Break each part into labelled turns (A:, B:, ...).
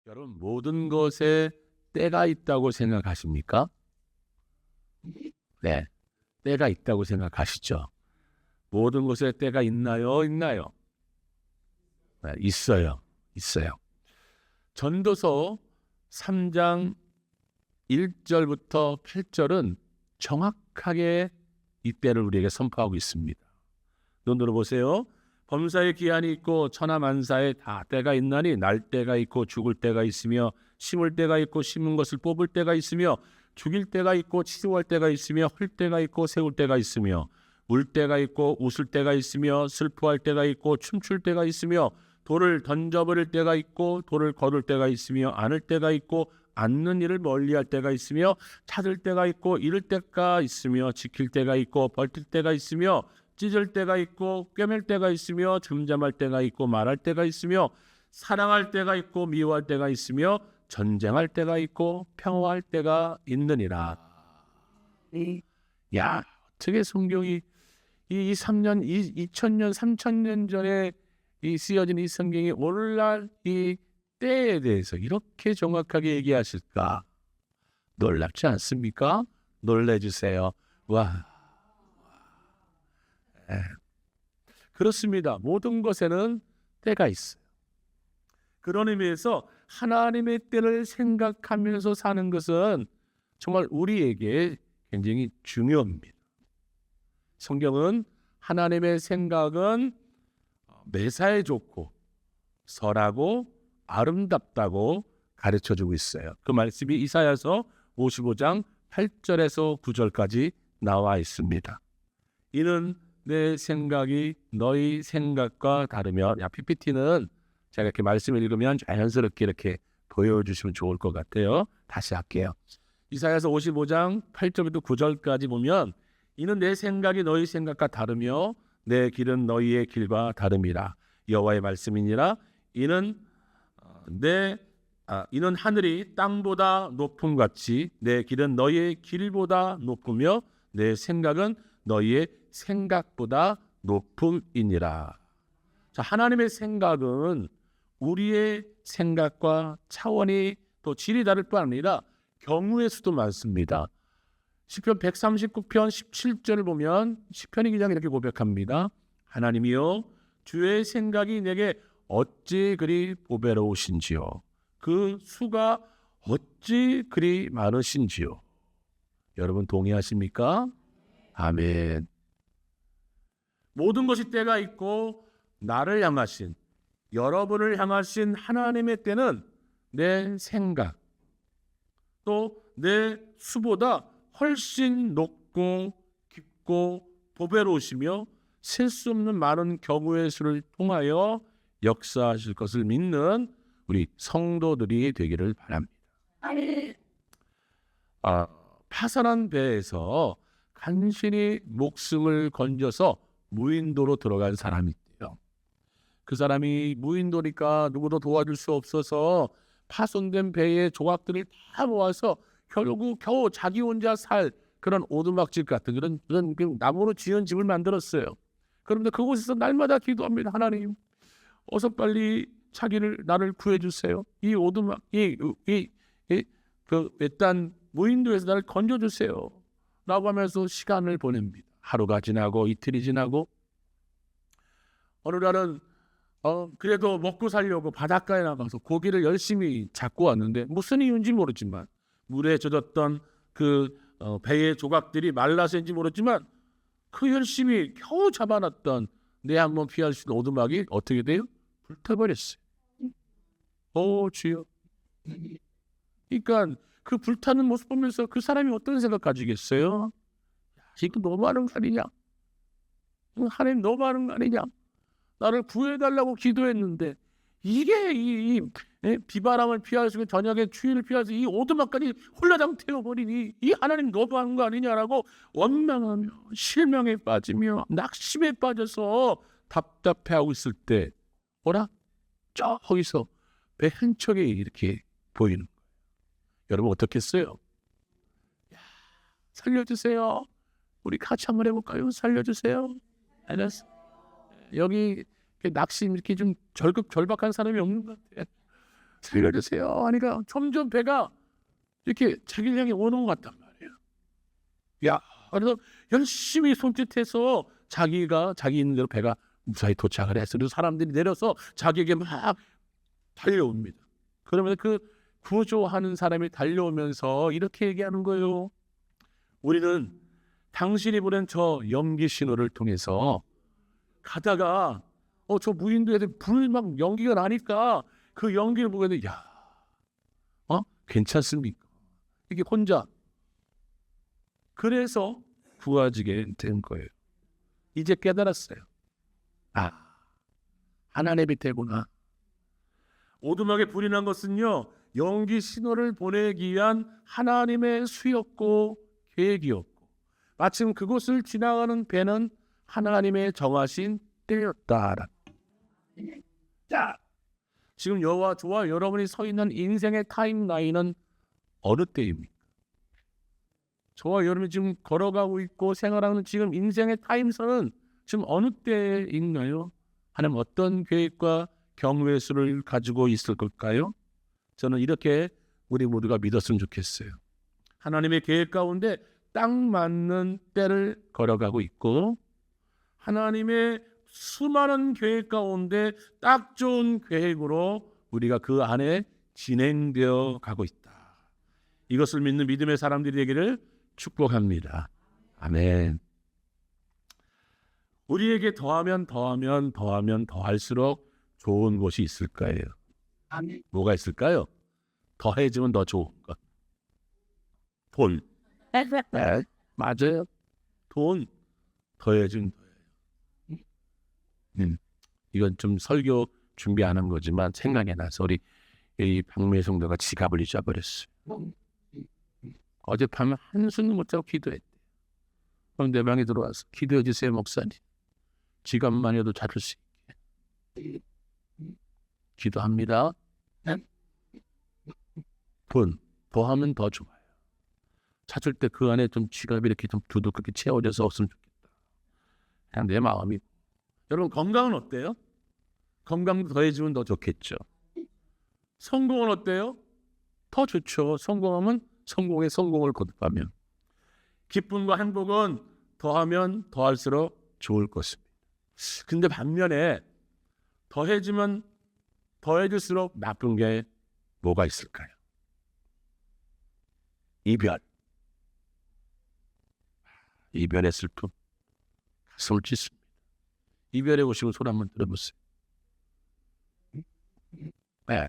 A: 여러분, 모든 것에 때가 있다고 생각하십니까? 네, 때가 있다고 생각하시죠? 모든 것에 때가 있나요? 있나요? 네, 있어요. 있어요. 전도서 3장 1절부터 8절은 정확하게 이 때를 우리에게 선포하고 있습니다. 눈으로 보세요. 범사에 기한이 있고 천하만사에 다 때가 있나니 날 때가 있고 죽을 때가 있으며 심을 때가 있고 심은 것을 뽑을 때가 있으며 죽일 때가 있고 치료할 때가 있으며 헐 때가 있고 세울 때가 있으며 울 때가 있고 웃을 때가 있으며 슬퍼할 때가 있고 춤출 때가 있으며 돌을 던져버릴 때가 있고 돌을 거둘 때가 있으며 안을 때가 있고 앉는 일을 멀리할 때가 있으며 찾을 때가 있고 잃을 때가 있으며 지킬 때가 있고 버틸 때가 있으며 찢을 때가 있고 꿰맬 때가 있으며 잠잠할 때가 있고 말할 때가 있으며 사랑할 때가 있고 미워할 때가 있으며 전쟁할 때가 있고 평화할 때가 있느니라. 야, 어떻게 성경이 이 3년, 2000년, 3000년 전에 이 쓰여진 이 성경이 오늘날 이 때에 대해서 이렇게 정확하게 얘기하실까? 놀랍지 않습니까? 놀래주세요. 와, 그렇습니다. 모든 것에는 때가 있어요. 그런 의미에서 하나님의 때를 생각하면서 사는 것은 정말 우리에게 굉장히 중요합니다. 성경은 하나님의 생각은 매사에 좋고 선하고 아름답다고 가르쳐주고 있어요. 그 말씀이 이사야서 55장 8절에서 9절까지 나와 있습니다. 이는 내 생각이 너희 생각과 다르면, PPT는 제가 이렇게 말씀을 읽으면 자연스럽게 이렇게 보여주시면 좋을 것 같아요. 다시 할게요. 이사야서 55장 8절부터 9절까지 보면 이는 내 생각이 너희 생각과 다르며 내 길은 너희의 길과 다름이라. 여호와의 말씀이니라. 이는 하늘이 땅보다 높음 같이 내 길은 너희의 길보다 높으며 내 생각은 너희의 생각보다 높음이니라. 자, 하나님의 생각은 우리의 생각과 차원이 또 질이 다를 뿐 아니라 경우의 수도 많습니다. 시편 139편 17절을 보면 시편의 기자가 이렇게 고백합니다. 하나님이여, 주의 생각이 내게 어찌 그리 보배로우신지요. 그 수가 어찌 그리 많으신지요. 여러분 동의하십니까? 아멘. 모든 것이 때가 있고 나를 향하신, 여러분을 향하신 하나님의 때는 내 생각 또 내 수보다 훨씬 높고 깊고 보배로우시며 셀 수 없는 많은 경우의 수를 통하여 역사하실 것을 믿는 우리 성도들이 되기를 바랍니다. 파산한 배에서 간신히 목숨을 건져서 무인도로 들어간 사람이 있대요. 그 사람이 무인도니까 누구도 도와줄 수 없어서 파손된 배의 조각들을 다 모아서 결국 겨우 자기 혼자 살 그런 오두막집 같은 그런 나무로 지은 집을 만들었어요. 그런데 그곳에서 날마다 기도합니다. 하나님, 어서 빨리 나를 구해주세요. 이 오두막, 그 외딴 무인도에서 나를 건져주세요. 라고 하면서 시간을 보냅니다. 하루가 지나고 이틀이 지나고 어느 날은 그래도 먹고 살려고 바닷가에 나가서 고기를 열심히 잡고 왔는데 무슨 이유인지 모르지만 물에 젖었던 그 배의 조각들이 말라서인지 모르지만 그 열심히 겨우 잡아놨던 내 한번 피할 수 있는 오두막이 어떻게 돼요? 불타버렸어요. 주여. 그러니까 그 불타는 모습 보면서 그 사람이 어떤 생각 가지겠어요? 이거 너무하는 거 아니냐? 하나님 너무하는 거 아니냐? 나를 구해달라고 기도했는데 이게 비바람을 피할 수 있는 저녁에 추위를 피할 수 있는 이 오두막까지 홀라당 태워버리니 이 하나님 너무한 거 아니냐라고 원망하며 실명에 빠지며 낙심에 빠져서 답답해하고 있을 때 저기서 배 한 척이 이렇게 보이는 거예요. 여러분 어떻겠어요? 살려주세요. 우리 같이 한번 해볼까요? 살려주세요. 알았어. 여기 낙심 이렇게 좀 절박한 사람이 없는 것 같아. 살려주세요 하니까 점점 배가 이렇게 자기를 향해 오는 것 같단 말이에요. 야, 그래서 열심히 손짓해서 자기가 자기 있는 대로 배가 무사히 도착을 했어요. 그래서 사람들이 내려서 자기에게 막 달려옵니다. 그러면 그 구조하는 사람이 달려오면서 이렇게 얘기하는 거예요. 우리는 당신이 보낸 저 연기 신호를 통해서 가다가 저 무인도에 불 막 연기가 나니까 그 연기를 보고 있는데 야, 괜찮습니까? 이게 혼자 그래서 구해지게 된 거예요. 이제 깨달았어요. 아, 하나님이 되구나. 오두막에 불이 난 것은요, 연기 신호를 보내기 위한 하나님의 수였고 계획이었고, 마침 그곳을 지나가는 배는 하나님의 정하신 때였다. 자, 지금 저와 여러분이 서 있는 인생의 타임라인은 어느 때입니까? 저와 여러분이 지금 걸어가고 있고 생활하는 지금 인생의 타임선은 지금 어느 때에 있나요? 하나님 어떤 계획과 경외수를 가지고 있을 걸까요? 저는 이렇게 우리 모두가 믿었으면 좋겠어요. 하나님의 계획 가운데 딱 맞는 때를 걸어가고 있고 하나님의 수많은 계획 가운데 딱 좋은 계획으로 우리가 그 안에 진행되어 가고 있다. 이것을 믿는 믿음의 사람들이 되기를 축복합니다. 아멘. 우리에게 더하면 더할수록 좋은 것이 있을 거예요. 아멘. 뭐가 있을까요? 더해지면 더 좋은 것. 돈. 네, 맞아요. 돈 더해지면 이건 좀 설교 준비 안 한 거지만 생각이 나서 우리 이 박매 성도가 지갑을 잊어버렸어요. 어젯밤에 한숨도 못 자고 기도했대. 그럼 내 방에 들어와서 기도해 주세요 목사님. 지갑만 해도 찾을 수 있게. 기도합니다. 돈 더하면 더 좋아요. 찾을 때 그 안에 좀 지갑이 이렇게 좀 두둑하게 채워져서 없으면 좋겠다. 그냥 내 마음이. 여러분 건강은 어때요? 건강도 더해지면 더 좋겠죠. 성공은 어때요? 더 좋죠. 성공하면 성공의 성공을 거듭하면. 기쁨과 행복은 더하면 더할수록 좋을 것입니다. 근데 반면에 더해지면 더해질수록 나쁜 게 뭐가 있을까요? 이별. 이별의 슬픔. 가슴을 찢습니다. 이별해 보시고 손 한번 들어보세요. 네.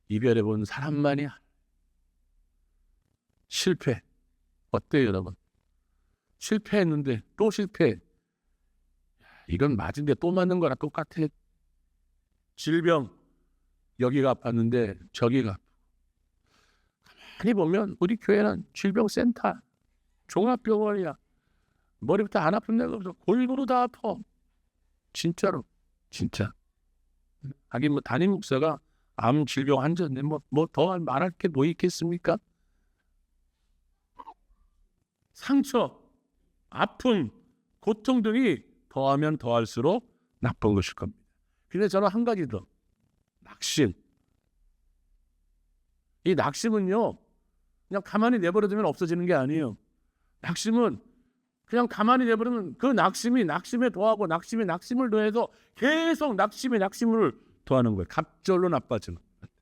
A: 이별해 본 사람만이 실패. 어때요 여러분? 실패했는데 또 실패. 이건 맞은데 또 맞는 거랑 똑같아. 질병. 여기가 아팠는데 저기가 아프고. 가만히 보면 우리 교회는 질병센터. 종합병원이야. 머리부터 안 아픈 데가 없어. 골고루 다 아파. 진짜로. 진짜. 하긴 뭐 담임 목사가 암 질병 환자인데 뭐 더 말할 게 뭐 있겠습니까? 상처, 아픔, 고통 등이 더하면 더할수록 나쁜 것일 겁니다. 근데 저는 한 가지 더. 낙심. 이 낙심은요. 그냥 가만히 내버려두면 없어지는 게 아니에요. 낙심은 그냥 가만히 내버리면 그 낙심이 낙심에 더하고 낙심이 낙심을 더해서 계속 낙심에 낙심을 더하는 거예요. 갑절로 나빠지는 거예요.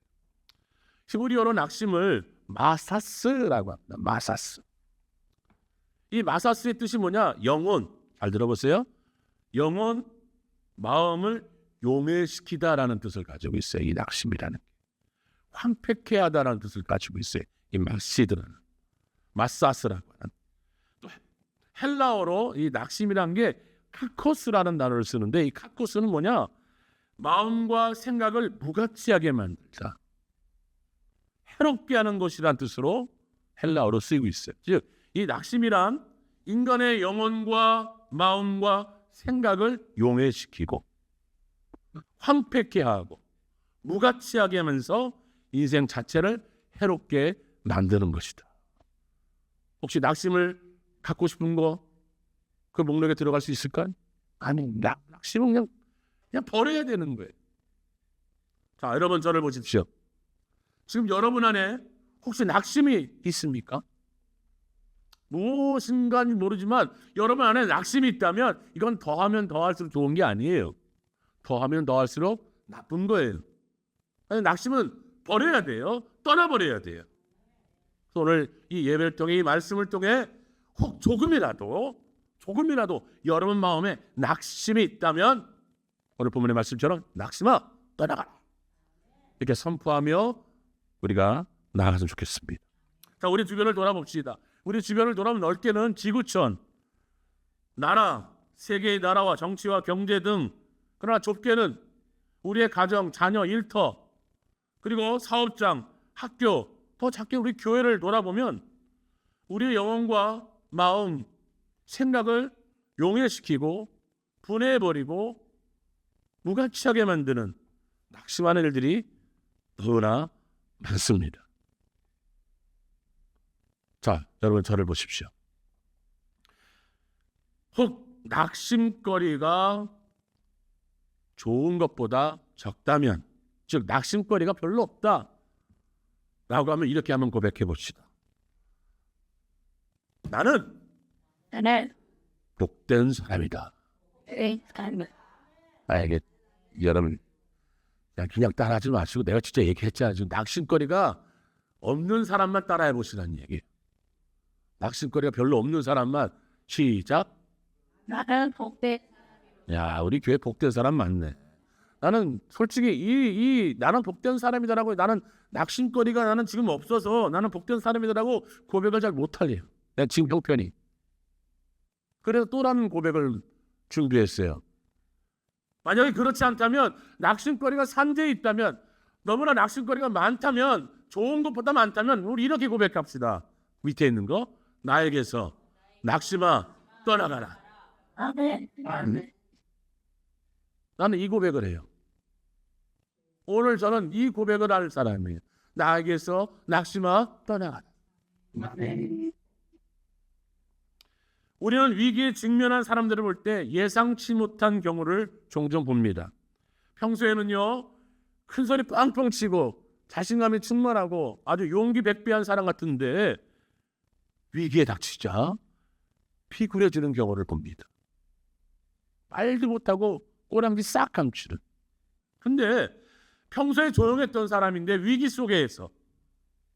A: 히브리어로 낙심을 마사스라고 합니다. 마사스. 이 마사스의 뜻이 뭐냐? 영혼. 잘 들어보세요. 영혼, 마음을 용해시키다라는 뜻을 가지고 있어요. 이 낙심이라는 게. 황폐케 하다라는 뜻을 가지고 있어요. 이 마시드라는. 마사스라고 하는. 또 헬라어로 이 낙심이라는 게 카코스라는 단어를 쓰는데 이 카코스는 뭐냐? 마음과 생각을 무가치하게 만들다. 해롭게 하는 것이라는 뜻으로 헬라어로 쓰이고 있어요. 즉, 이 낙심이란 인간의 영혼과 마음과 생각을 용해시키고 황폐케 하고 무가치하게 하면서 인생 자체를 해롭게 만드는 것이다. 혹시 낙심을 갖고 싶은 거 그 목록에 들어갈 수 있을까요? 아니, 낙심은 그냥 버려야 되는 거예요. 자, 여러분 저를 보십시오. 지금 여러분 안에 혹시 낙심이 있습니까? 무엇인가는 모르지만 여러분 안에 낙심이 있다면 이건 더하면 더할수록 좋은 게 아니에요. 더하면 더할수록 나쁜 거예요. 아니, 낙심은 버려야 돼요. 떠나버려야 돼요. 그래서 오늘 이 예배를 통해 이 말씀을 통해 혹 조금이라도 여러분 마음에 낙심이 있다면 오늘 본문의 말씀처럼 낙심아 떠나가라 이렇게 선포하며 우리가 나아갔으면 좋겠습니다. 자, 우리 주변을 돌아봅시다. 우리 주변을 돌아보면 넓게는 지구촌, 나라, 세계의 나라와 정치와 경제 등, 그러나 좁게는 우리의 가정, 자녀, 일터, 그리고 사업장, 학교, 더 작게 우리 교회를 돌아보면 우리의 영혼과 마음, 생각을 용해시키고 분해해버리고 무가치하게 만드는 낙심하는 일들이 너무나 많습니다. 자, 여러분 저를 보십시오. 혹 낙심거리가 좋은 것보다 적다면, 즉 낙심거리가 별로 없다 라고 하면 이렇게 한번 고백해 봅시다. 나는 복된 사람이다. 이게 여러분 그냥 따라하지 마시고 내가 진짜 얘기했잖아요. 지금 낙심거리가 없는 사람만 따라해 보시라는 얘기. 낙심거리가 별로 없는 사람만 시작.
B: 나는 복된.
A: 야, 우리 교회 복된 사람 많네. 나는 솔직히 나는 복된 사람이다라고, 나는 낙심거리가 나는 지금 없어서 나는 복된 사람이다라고 고백을 잘 못하래요. 내가 지금 형편이. 그래서 또 다른 고백을 준비했어요. 만약에 그렇지 않다면, 낙심거리가 산재에 있다면, 너무나 낙심거리가 많다면, 좋은 것보다 많다면 우리 이렇게 고백합시다. 밑에 있는 거, 나에게서 낙심아 떠나가라.
B: 아멘.
A: 나는 이 고백을 해요. 오늘 저는 이 고백을 할 사람이에요. 나에게서 낙심아 떠나가라.
B: 아멘.
A: 우리는 위기에 직면한 사람들을 볼 때 예상치 못한 경우를 종종 봅니다. 평소에는요, 큰 소리 빵빵 치고 자신감이 충만하고 아주 용기 백배한 사람 같은데 위기에 닥치자 피구려지는 경우를 봅니다. 말도 못하고 꼬랑지 싹 감추는. 근데 평소에 조용했던 사람인데 위기 속에서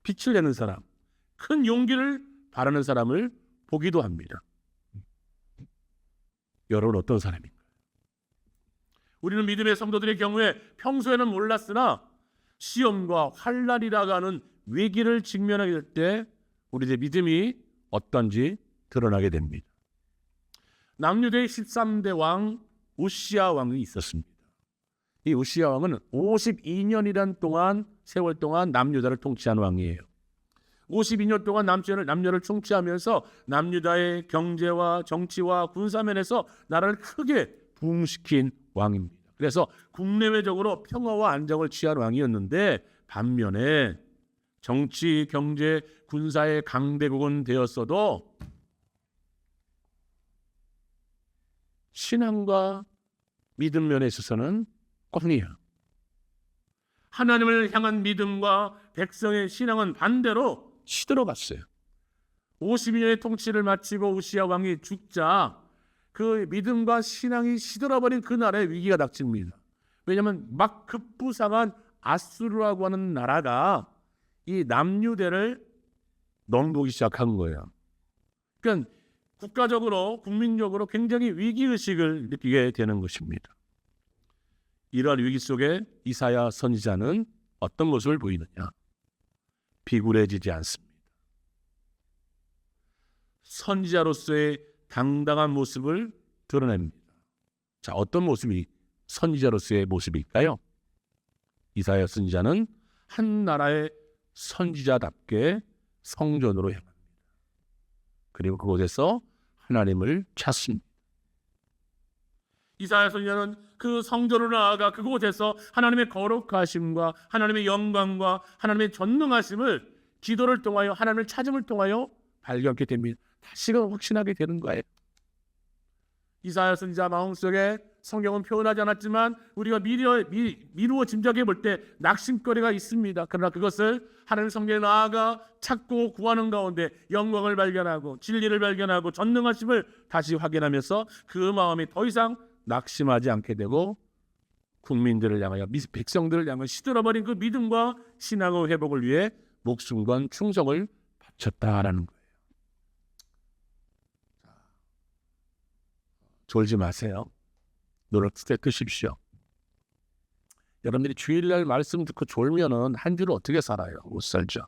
A: 빛을 내는 사람, 큰 용기를 바라는 사람을 보기도 합니다. 여러분 어떤 사람인가요? 우리는 믿음의 성도들의 경우에 평소에는 몰랐으나 시험과 환난이라고 하는 위기를 직면하게 될 때 우리의 믿음이 어떤지 드러나게 됩니다. 남유대의 13대 왕 우시야 왕이 있었습니다. 이 우시야 왕은 52년이란 세월 동안 남유다를 통치한 왕이에요. 52년 동안 남녀를 통치하면서 남유다의 경제와 정치와 군사면에서 나라를 크게 부흥시킨 왕입니다. 그래서 국내외적으로 평화와 안정을 취한 왕이었는데, 반면에 정치, 경제, 군사의 강대국은 되었어도 신앙과 믿음 면에 있어서는 꽝이야. 하나님을 향한 믿음과 백성의 신앙은 반대로 시들어갔어요. 52년의 통치를 마치고 우시야 왕이 죽자 그 믿음과 신앙이 시들어버린 그날에 위기가 닥칩니다. 왜냐하면 막 급부상한 아수르라고 하는 나라가 이 남유대를 넘보기 시작한 거예요. 그러니까 국가적으로, 국민적으로 굉장히 위기의식을 느끼게 되는 것입니다. 이러한 위기 속에 이사야 선지자는 어떤 모습을 보이느냐? 비굴해지지 않습니다. 선지자로서의 당당한 모습을 드러냅니다. 자, 어떤 모습이 선지자로서의 모습일까요? 이사야 선지자는 한 나라의 선지자답게 성전으로 향합니다. 그리고 그곳에서 하나님을 찾습니다. 이사야 선지자는 그 성전으로 나아가 그곳에서 하나님의 거룩하심과 하나님의 영광과 하나님의 전능하심을 기도를 통하여, 하나님을 찾음을 통하여 발견하게 됩니다. 다시금 확신하게 되는 거예요. 이사야 선지자 마음속에 성경은 표현하지 않았지만 우리가 미루어 짐작해 볼 때 낙심거리가 있습니다. 그러나 그것을 하나님 성경에 나아가 찾고 구하는 가운데 영광을 발견하고 진리를 발견하고 전능하심을 다시 확인하면서 그 마음이 더 이상 낙심하지 않게 되고 국민들을 향하여 백성들을 향하여 시들어버린 그 믿음과 신앙의 회복을 위해 목숨과 충성을 바쳤다라는 거예요. 졸지 마세요. 눈을 크게 뜨십시오. 여러분들이 주일날 말씀 듣고 졸면은 한 주를 어떻게 살아요? 못 살죠.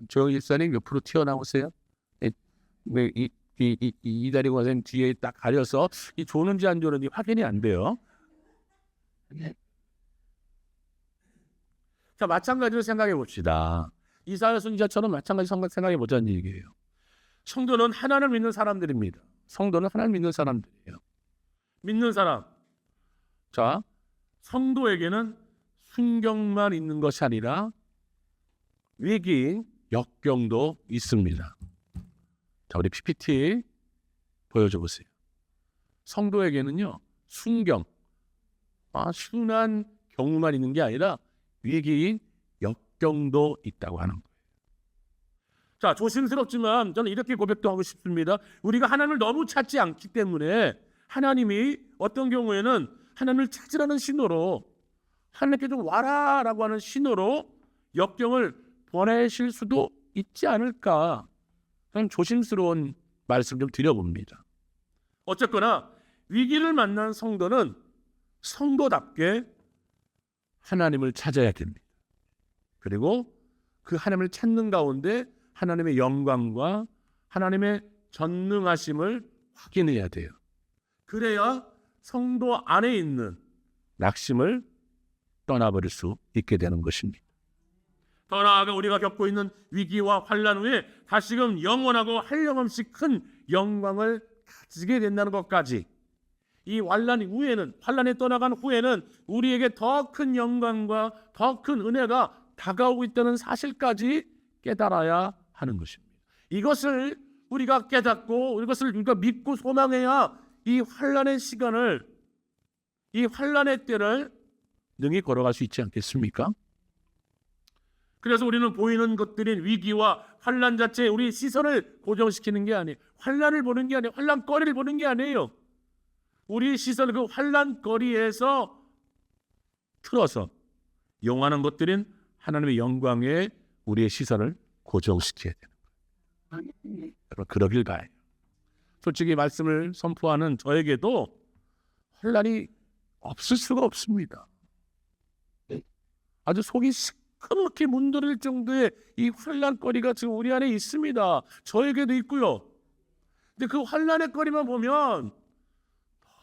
A: 조영희 집사님 옆으로 튀어나오세요. 이다리 권사님 뒤에 딱 가려서 이 조는지 안 조는지 확인이 안 돼요. 자, 마찬가지로 생각해 봅시다. 이사야 선지자처럼 마찬가지 생각해 보자는 얘기예요. 성도는 하나님을 믿는 사람들입니다. 성도는 하나님을 믿는 사람들이에요. 믿는 사람. 자, 성도에게는 순경만 있는 것이 아니라 위기, 역경도 있습니다. 자, 우리 PPT 보여줘 보세요. 성도에게는요, 순경, 순한 경우만 있는 게 아니라 위기인 역경도 있다고 하는 거예요. 자, 조심스럽지만 저는 이렇게 고백도 하고 싶습니다. 우리가 하나님을 너무 찾지 않기 때문에 하나님이 어떤 경우에는 하나님을 찾으라는 신호로, 하나님께 좀 와라라고 하는 신호로 역경을 보내실 수도 있지 않을까, 저는 조심스러운 말씀 좀 드려봅니다. 어쨌거나 위기를 만난 성도는 성도답게 하나님을 찾아야 됩니다. 그리고 그 하나님을 찾는 가운데 하나님의 영광과 하나님의 전능하심을 확인해야 돼요. 그래야 성도 안에 있는 낙심을 떠나버릴 수 있게 되는 것입니다. 더 나아가 우리가 겪고 있는 위기와 환난 후에 다시금 영원하고 한량없이 큰 영광을 가지게 된다는 것까지, 이 환난 후에는, 환난에 떠나간 후에는 우리에게 더 큰 영광과 더 큰 은혜가 다가오고 있다는 사실까지 깨달아야 하는 것입니다. 이것을 우리가 깨닫고 이것을 우리가 믿고 소망해야 이 환난의 시간을, 이 환난의 때를 능히 걸어갈 수 있지 않겠습니까? 그래서 우리는 보이는 것들인 위기와 환난 자체에 우리 시선을 고정시키는 게 아니에요. 환난을 보는 게 아니에요. 환난거리를 보는 게 아니에요. 우리 시선을 그 환난거리에서 틀어서 영원한 것들인 하나님의 영광에 우리의 시선을 고정시켜야 되는 거예요. 여러분, 그러길 바라요. 솔직히 말씀을 선포하는 저에게도 환난이 없을 수가 없습니다. 아주 속이 시커멓게 문드릴 정도의 이 환난거리가 지금 우리 안에 있습니다. 저에게도 있고요. 근데 그 환난의 거리만 보면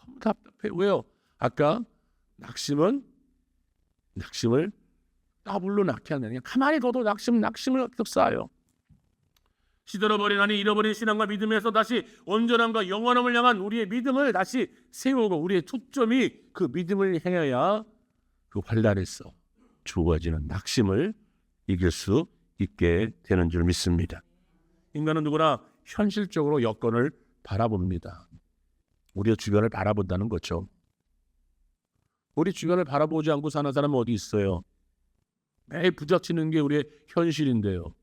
A: 너무 답답해요. 왜요? 아까 낙심을 더블로 낳게 하느냐. 가만히 둬도 낙심을 계속 쌓아요. 시들어버린, 아니 잃어버린 신앙과 믿음에서 다시 온전함과 영원함을 향한 우리의 믿음을 다시 세우고, 우리의 초점이 그 믿음을 향해야 그 환난에서 주어지는 낙심을 이길 수 있게 되는 줄 믿습니다. 인간은 누구나 현실적으로 여건을 바라봅니다. 우리의 주변을 바라본다는 거죠. 우리 주변을 바라보지 않고 사는 사람은 어디 있어요? 매일 부닥치는 게 우리의 현실인데요.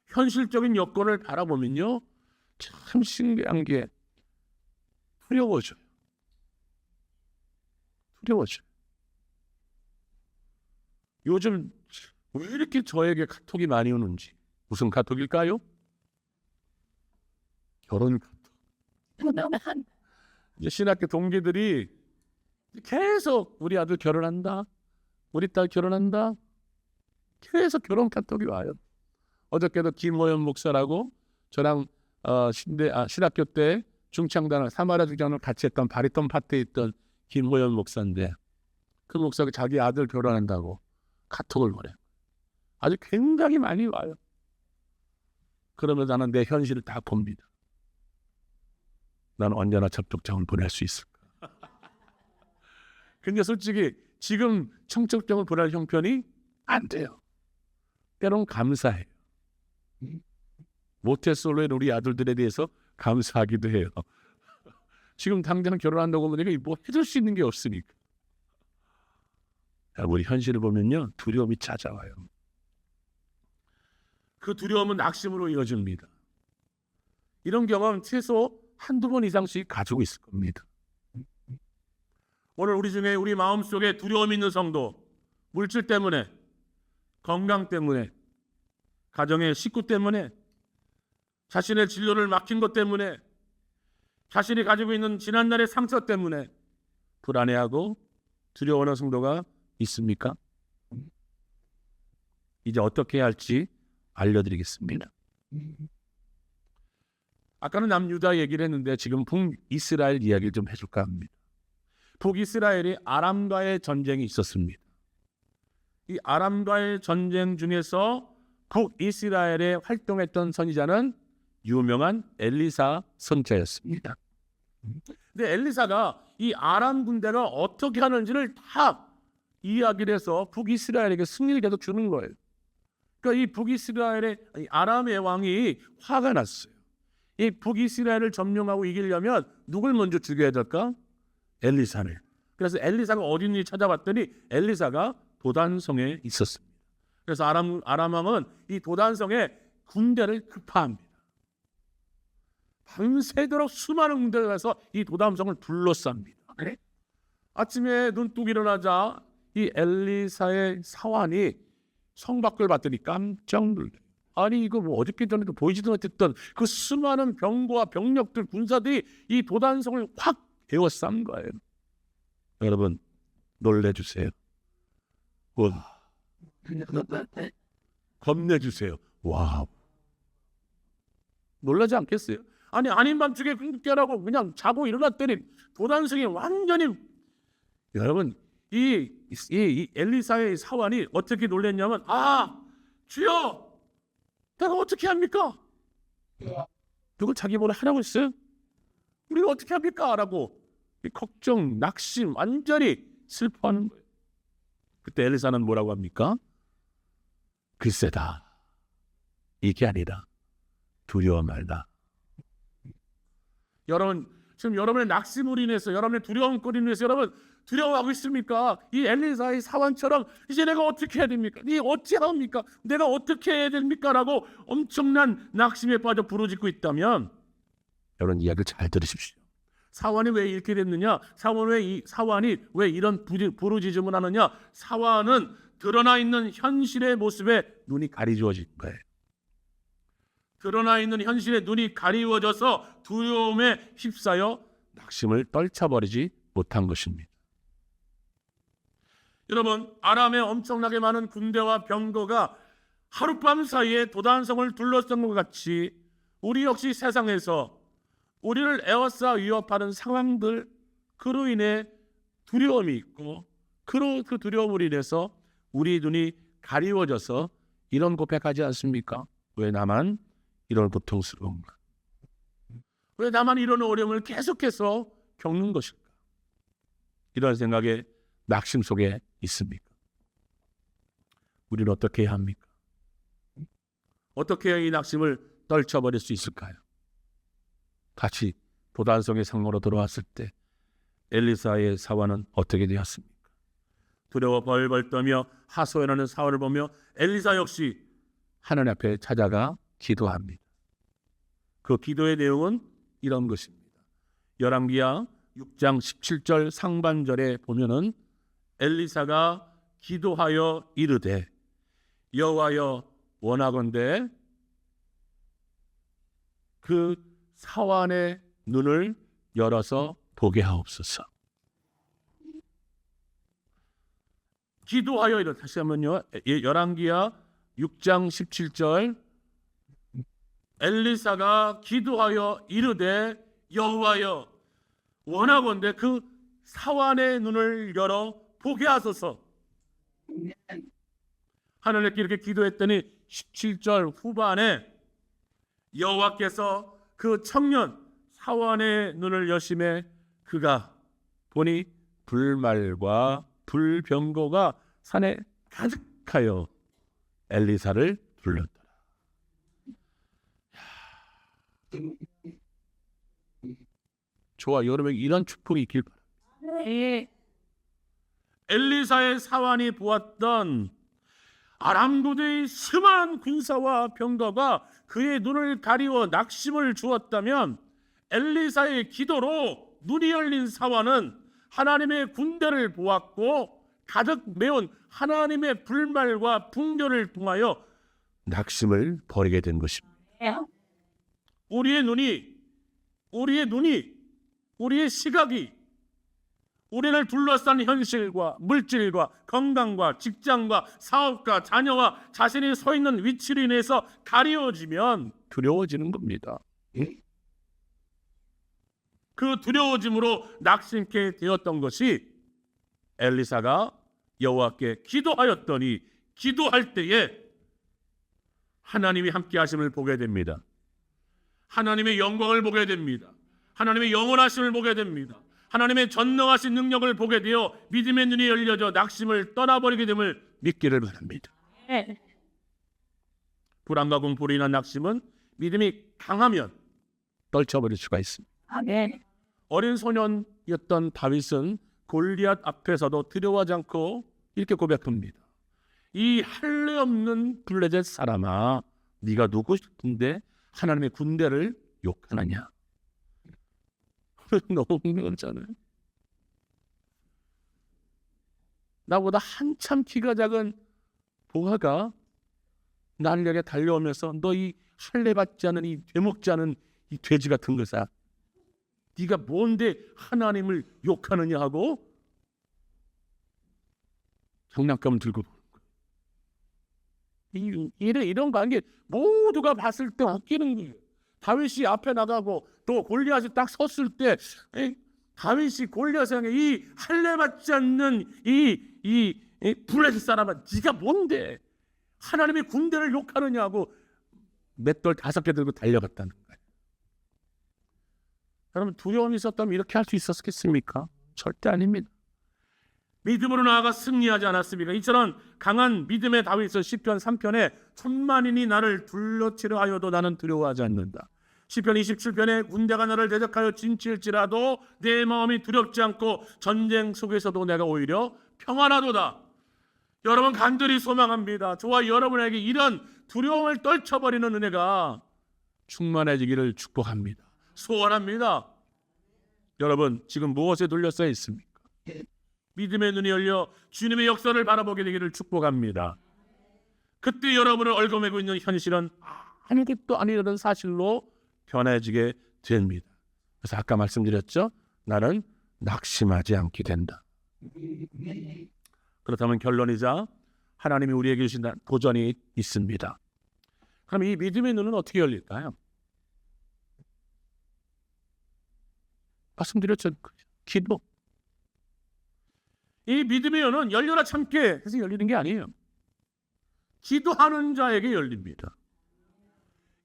A: 현실적인 여건을 바라보면요, 참 신기한 게 두려워져요. 요즘 왜 이렇게 저에게 카톡이 많이 오는지. 무슨 카톡일까요? 결혼 카톡. 이제 신학교 동기들이 계속 우리 아들 결혼한다, 우리 딸 결혼한다, 계속 결혼 카톡이 와요. 어저께도 김호연 목사라고 저랑 신학교 때 중창단을 사마리아 중창단을 같이 했던 바리톤 파트에 있던 김호연 목사인데, 그 목사가 자기 아들 결혼한다고 카톡을 보내. 아주 굉장히 많이 와요. 그러면 나는 내 현실을 다 봅니다. 나는 언제나 접촉장을 보낼 수 있을까? 근데 솔직히 지금 청첩장을 보낼 형편이 안 돼요. 때론 감사해요. 모태솔로의 우리 아들들에 대해서 감사하기도 해요. 지금 당장 결혼한다고 하면 내가 뭐 해줄 수 있는 게 없으니까. 우리 현실을 보면요, 두려움이 찾아와요. 그 두려움은 낙심으로 이어집니다. 이런 경험 최소 한두 번 이상씩 가지고 있을 겁니다. 오늘 우리 중에 우리 마음속에 두려움이 있는 성도, 물질 때문에, 건강 때문에, 가정의 식구 때문에, 자신의 진로를 막힌 것 때문에, 자신이 가지고 있는 지난날의 상처 때문에 불안해하고 두려워하는 성도가 있습니까? 이제 어떻게 해야 할지 알려드리겠습니다. 아까는 남유다 얘기를 했는데 지금 북이스라엘 이야기를 좀 해줄까 합니다. 북이스라엘이 아람과의 전쟁이 있었습니다. 이 아람과의 전쟁 중에서 북이스라엘에 활동했던 선지자는 유명한 엘리사 선지자였습니다. 근데 엘리사가 이 아람 군대가 어떻게 하는지를 다 이야기를 해서 북이스라엘에게 승리를 계속 주는 거예요. 그러니까 이 북이스라엘의 이 아람의 왕이 화가 났어요. 이 북이스라엘을 점령하고 이기려면 누굴 먼저 죽여야 될까? 엘리사를. 그래서 엘리사가 어디 있는지 찾아봤더니 엘리사가 도단성에 있었습니다. 그래서 아람 왕은 이 도단성에 군대를 급파합니다. 밤새도록 수많은 군대가 가서 이 도단성을 둘러쌉니다. 아침에 눈 뜨고 일어나자 이 엘리사의 사환이 성 밖을 봤더니 깜짝 놀래요. 아니 이거 뭐 어저께 전에도 보이지도 못했던 그 수많은 병거와 병력들, 군사들이 이 도단성을 확 에워싼 거예요. 여러분 놀래주세요. 겁내주세요. 와우. 놀라지 않겠어요? 아니 아닌 밤중에 깨라고 그냥 자고 일어났더니 도단성이 완전히. 여러분 이 엘리사의 사환이 어떻게 놀랬냐면, 아 주여 내가 어떻게 합니까? 누굴 자기 보내 하라고 했어요? 우리가 어떻게 합니까? 라고 걱정, 낙심, 완전히 슬퍼하는 거예요. 그때 엘리사는 뭐라고 합니까? 글쎄다, 이게 아니라 두려워 말다. 여러분 지금 여러분의 낙심으로 인해서, 여러분의 두려움거리로 인해서 여러분 두려워하고 있습니까? 이 엘리사의 사환처럼 이제 내가 어떻게 해야 됩니까? 이 어찌 합니까? 내가 어떻게 해야 됩니까? 라고 엄청난 낙심에 빠져 부르짖고 있다면 여러분 이야기를 잘 들으십시오. 사환이 왜 이렇게 됐느냐? 사환이 왜 이런 부르짖음을 하느냐? 사환은 드러나 있는 현실의 모습에 눈이 가리워진 거예요. 드러나 있는 현실에 눈이 가리워져서 두려움에 휩싸여 낙심을 떨쳐버리지 못한 것입니다. 여러분 아람에 엄청나게 많은 군대와 병거가 하룻밤 사이에 도단성을 둘러싼 것 같이 우리 역시 세상에서 우리를 에워싸 위협하는 상황들, 그로 인해 두려움이 있고 그 두려움으로 인해서 우리 눈이 가리워져서 이런 고백하지 않습니까? 왜 나만 이런 고통스러운가? 왜 나만 이런 어려움을 계속해서 겪는 것일까? 이런 생각에 낙심 속에 있습니까? 우리는 어떻게 해야 합니까? 어떻게 해야 이 낙심을 떨쳐버릴 수 있을까요? 같이 도단성의 상으로 들어왔을 때 엘리사의 사환은 어떻게 되었습니까? 두려워 벌벌 떠며 하소연하는 사울을 보며 엘리사 역시 하나님 앞에 찾아가 기도합니다. 그 기도의 내용은 이런 것입니다. 열왕기하 6장 17절 상반절에 보면은 엘리사가 기도하여 이르되 여호와여 원하건대 그 사환의 눈을 열어서 보게 하옵소서. 기도하여 이르되, 다시 한번요. 열왕기하 6장 17절 엘리사가 기도하여 이르되 여호와여 원하건대 그 사환의 눈을 열어 보게 하소서. 하나님께 이렇게 기도했더니 17절 후반에 여호와께서 그 청년 사환의 눈을 여심해 그가 보니 불말과 불병거가 산에 가득하여 엘리사를 불렀더라. 저와 여러분에게 이런 축복이 있길 바랍니다.
B: 네.
A: 엘리사의 사환이 보았던 아람 군대의 수많은 군사와 병거가 그의 눈을 가리워 낙심을 주었다면, 엘리사의 기도로 눈이 열린 사환은 하나님의 군대를 보았고 가득 메운 하나님의 불말과 풍조를 통하여 낙심을 버리게 된 것입니다. 우리의 눈이, 우리의 시각이 우리를 둘러싼 현실과 물질과 건강과 직장과 사업과 자녀와 자신이 서 있는 위치로 인해서 가려워지면 두려워지는 겁니다. 그 두려워짐으로 낙심케 되었던 것이 엘리사가 여호와께 기도하였더니, 기도할 때에 하나님이 함께 하심을 보게 됩니다. 하나님의 영광을 보게 됩니다. 하나님의 영원하심을 보게 됩니다. 하나님의 전능하신 능력을 보게 되어 믿음의 눈이 열려져 낙심을 떠나버리게 됨을 믿기를 바랍니다.
B: 네.
A: 불안과 공포로 인한 낙심은 믿음이 강하면 떨쳐버릴 수가 있습니다.
B: 아멘.
A: 어린 소년이었던 다윗은 골리앗 앞에서도 두려워하지 않고 이렇게 고백합니다. 이 할례 없는 블레셋 사람아, 네가 누구신데 하나님의 군대를 욕하느냐. 너무 흥미롭잖아요. 나보다 한참 키가 작은 보아가 나를 향해 달려오면서 너 이 할례 받지 않은 이 되먹지 않은 이 돼지 같은 것아, 네가 뭔데 하나님을 욕하느냐 하고 장난감을 들고 보는 거예요. 이런 관계 모두가 봤을 때 웃기는 거예요. 다윗이 앞에 나가고 또 골리앗이 딱 섰을 때 다윗이 골리앗을 향해 이 할례 받지 않는 이 블레셋 사람아, 네가 뭔데 하나님의 군대를 욕하느냐고 맷돌 5개 들고 달려갔다는 거예요. 여러분, 두려움이 있었다면 이렇게 할 수 있었겠습니까? 절대 아닙니다. 믿음으로 나아가 승리하지 않았습니까? 이처럼 강한 믿음의 다윗은 시편 3편에 천만인이 나를 둘러치려 하여도 나는 두려워하지 않는다. 시편 27편에 군대가 나를 대적하여 진칠지라도 내 마음이 두렵지 않고 전쟁 속에서도 내가 오히려 평안하도다. 여러분, 간절히 소망합니다. 저와 여러분에게 이런 두려움을 떨쳐버리는 은혜가 충만해지기를 축복합니다. 소원합니다. 여러분, 지금 무엇에 둘러싸여 있습니까? 믿음의 눈이 열려 주님의 역사를 바라보게 되기를 축복합니다. 그때 여러분을 얽어매고 있는 현실은 아무것도 아니라는 사실로 변해지게 됩니다. 그래서 아까 말씀드렸죠. 나는 낙심하지 않게 된다. 그렇다면 결론이자 하나님이 우리에게 주신 도전이 있습니다. 그럼 이 믿음의 눈은 어떻게 열릴까요? 말씀드렸죠. 기도. 이 믿음의 눈은 열려라 참게 해서 열리는 게 아니에요. 기도하는 자에게 열립니다.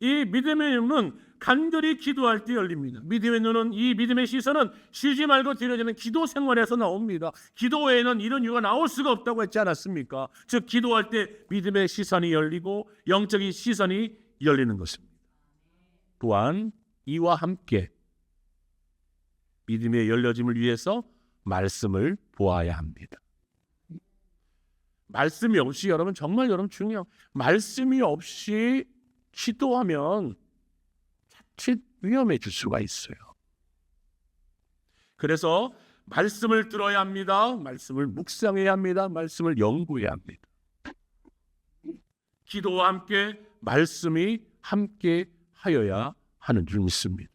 A: 이 믿음의 눈은 간절히 기도할 때 열립니다. 믿음의 눈은, 이 믿음의 시선은 쉬지 말고 드려지는 기도 생활에서 나옵니다. 기도 외에는 이런 이유가 나올 수가 없다고 했지 않았습니까? 즉, 기도할 때 믿음의 시선이 열리고 영적인 시선이 열리는 것입니다. 또한 이와 함께 믿음의 열려짐을 위해서 말씀을 보아야 합니다. 말씀이 없이, 여러분, 정말 여러분 중요해요. 말씀이 없이 기도하면 자칫 위험해질 수가 있어요. 그래서 말씀을 들어야 합니다. 말씀을 묵상해야 합니다. 말씀을 연구해야 합니다. 기도와 함께 말씀이 함께 하여야 하는 줄 믿습니다.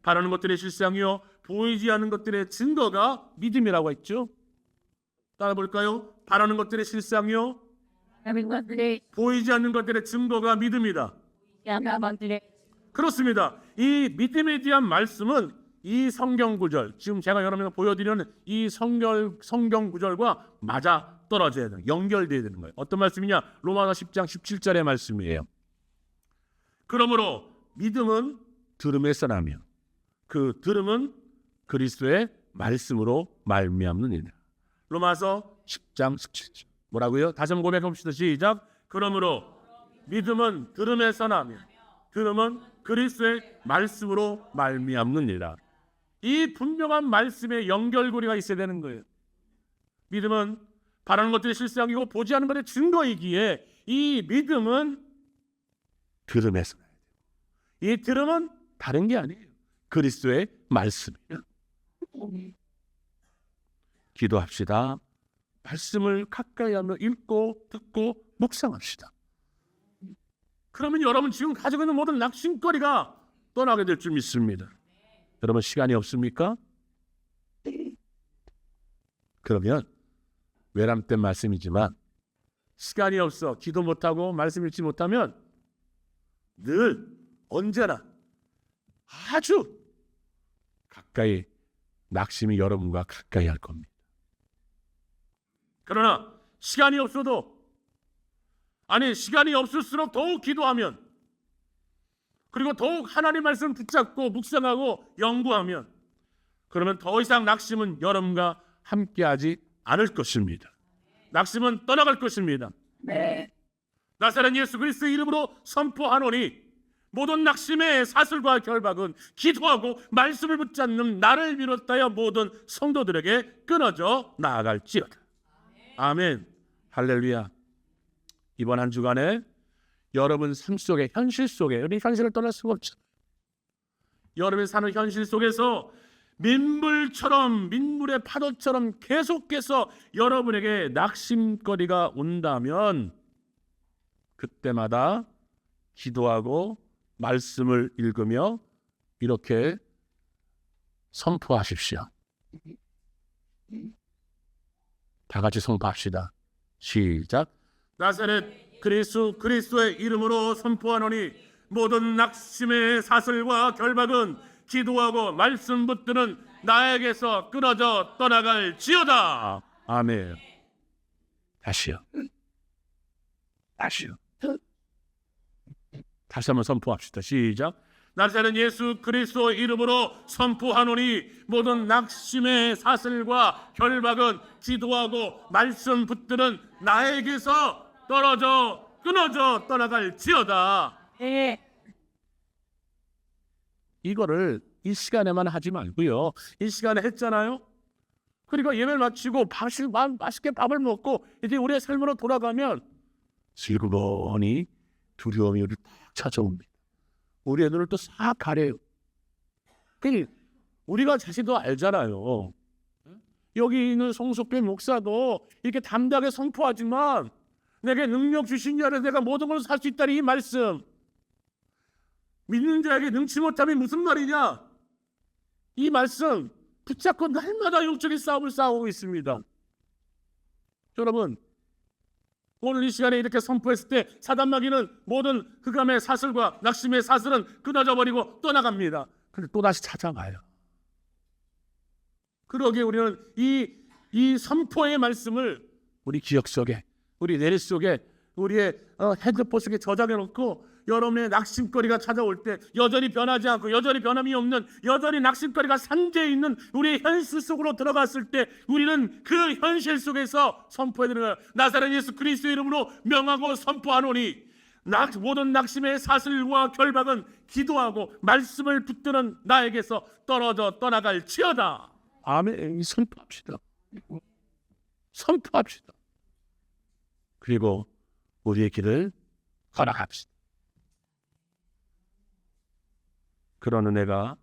A: 바라는 것들의 실상이요 보이지 않는 것들의 증거가 믿음이라고 했죠. 따라 볼까요? 바라는 것들의 실상이요 보이지 않는 것들의 증거가 믿음이다. 그렇습니다. 이 믿음에 대한 말씀은 이 성경 구절, 지금 제가 여러분에게 보여드리는 이 성경 구절과 맞아 떨어져야 되는, 연결돼야 되는 거예요. 어떤 말씀이냐? 로마서 10장 17절의 말씀이에요. 그러므로 믿음은 들음에서 나며 그 들음은 그리스도의 말씀으로 말미암느니라. 로마서 10장 17절. 뭐라고요? 다시 한번 고백해봅시다. 시작. 그러므로 믿음은 들음에서 나며 들음은 그리스도의 말씀으로 말미암느니라. 이 분명한 말씀에 연결고리가 있어야 되는 거예요. 믿음은 바라는 것들이 실상이고 보지 않는 것의 증거이기에 이 믿음은 들음에서 나야 돼요. 이 들음은 다른 게 아니에요. 그리스도의 말씀이에요. 기도합시다. 말씀을 가까이 하며 읽고 듣고 묵상합시다. 그러면 여러분 지금 가지고 있는 모든 낙심거리가 떠나게 될 줄 믿습니다. 여러분 시간이 없습니까? 그러면 외람된 말씀이지만 시간이 없어 기도 못하고 말씀 읽지 못하면 늘 언제나 아주 가까이 낙심이 여러분과 가까이 할 겁니다. 그러나 시간이 없어도 시간이 없을수록 더욱 기도하면 그리고 더욱 하나님 말씀 붙잡고 묵상하고 연구하면 그러면 더 이상 낙심은 여러분과 함께하지 않을 것입니다. 낙심은 떠나갈 것입니다.
B: 네.
A: 나사렛 예수 그리스도의 이름으로 선포하노니 모든 낙심의 사슬과 결박은 기도하고 말씀을 붙잡는 나를 비롯하여 모든 성도들에게 끊어져 나아갈지어다. 아멘. 할렐루야. 이번 한 주간에 여러분 삶 속에 현실 속에 우리 현실을 떠날 수가 없죠. 여러분이 사는 현실 속에서 민물의 파도처럼 계속해서 여러분에게 낙심거리가 온다면 그때마다 기도하고 말씀을 읽으며 이렇게 선포하십시오. 다 같이 선포합시다. 시작. 나사렛 그리스도의 이름으로 선포하노니 모든 낙심의 사슬과 결박은 기도하고 말씀 붙드는 나에게서 끊어져 떠나갈지어다. 아멘. 다시요. 다시 한번 선포합시다. 시작. 나사렛 예수 그리스도 이름으로 선포하노니 모든 낙심의 사슬과 결박은 기도하고 말씀 붙드는 나에게서 끊어져 떠나갈지어다.
B: 네.
A: 이거를 이 시간에만 하지 말고요. 이 시간에 했잖아요. 그리고 예배를 마치고 맛있게 밥을 먹고 이제 우리의 삶으로 돌아가면 슬그머니 두려움이 우리를 딱 찾아옵니다. 우리의 눈을 또 싹 가려요. 우리가 자신도 알잖아요. 여기 있는 송석배 목사도 이렇게 담대하게 선포하지만 내게 능력 주신 자를 내가 모든 걸 살 수 있다는 이 말씀, 믿는 자에게 능치 못함이 무슨 말이냐? 이 말씀 붙잡고 날마다 영적인 싸움을 싸우고 있습니다. 여러분, 오늘 이 시간에 이렇게 선포했을 때 사단마귀는 모든 흑암의 사슬과 낙심의 사슬은 끊어져 버리고 떠나갑니다. 근데 또다시 찾아가요. 그러기에 우리는 이 선포의 말씀을 우리 기억 속에, 우리 내리 속에, 우리의 핸드폰 속에 저장해 놓고 여러분의 낙심거리가 찾아올 때 여전히 변하지 않고 여전히 변함이 없는 여전히 낙심거리가 산재해 있는 우리의 현실 속으로 들어갔을 때 우리는 그 현실 속에서 선포해야 되는 거예요. 나사렛 예수 그리스도 이름으로 명하고 선포하노니 모든 낙심의 사슬과 결박은 기도하고 말씀을 붙드는 나에게서 떨어져 떠나갈지어다. 아멘. 선포합시다. 그리고 우리의 길을 걸어갑시다. 그런 은혜가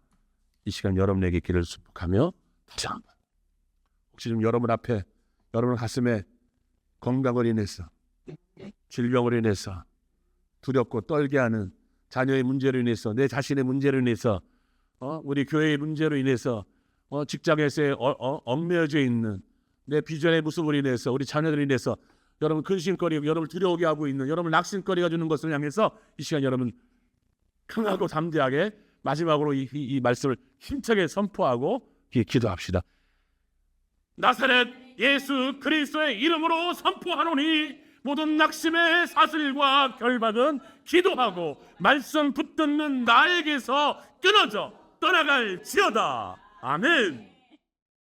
A: 이 시간 여러분에게 길을 축복하며 다시 한번 혹시 좀 여러분 앞에 여러분 가슴에 건강을 인해서 질병으로 인해서 두렵고 떨게 하는 자녀의 문제로 인해서 내 자신의 문제로 인해서 우리 교회의 문제로 인해서 직장에서의 얽매여져 있는 내 비전의 모습으로 인해서 우리 자녀들로 인해서 여러분 근심거리고 여러분 두려워하게 하고 있는 여러분 낙심거리가 주는 것을 향해서 이 시간 여러분 강하고 담대하게 마지막으로 이 말씀을 힘차게 선포하고 기도합시다. 나사렛 예수 그리스도의 이름으로 선포하노니 모든 낙심의 사슬과 결박은 기도하고 말씀 붙듣는 나에게서 끊어져 떠나갈지어다. 아멘.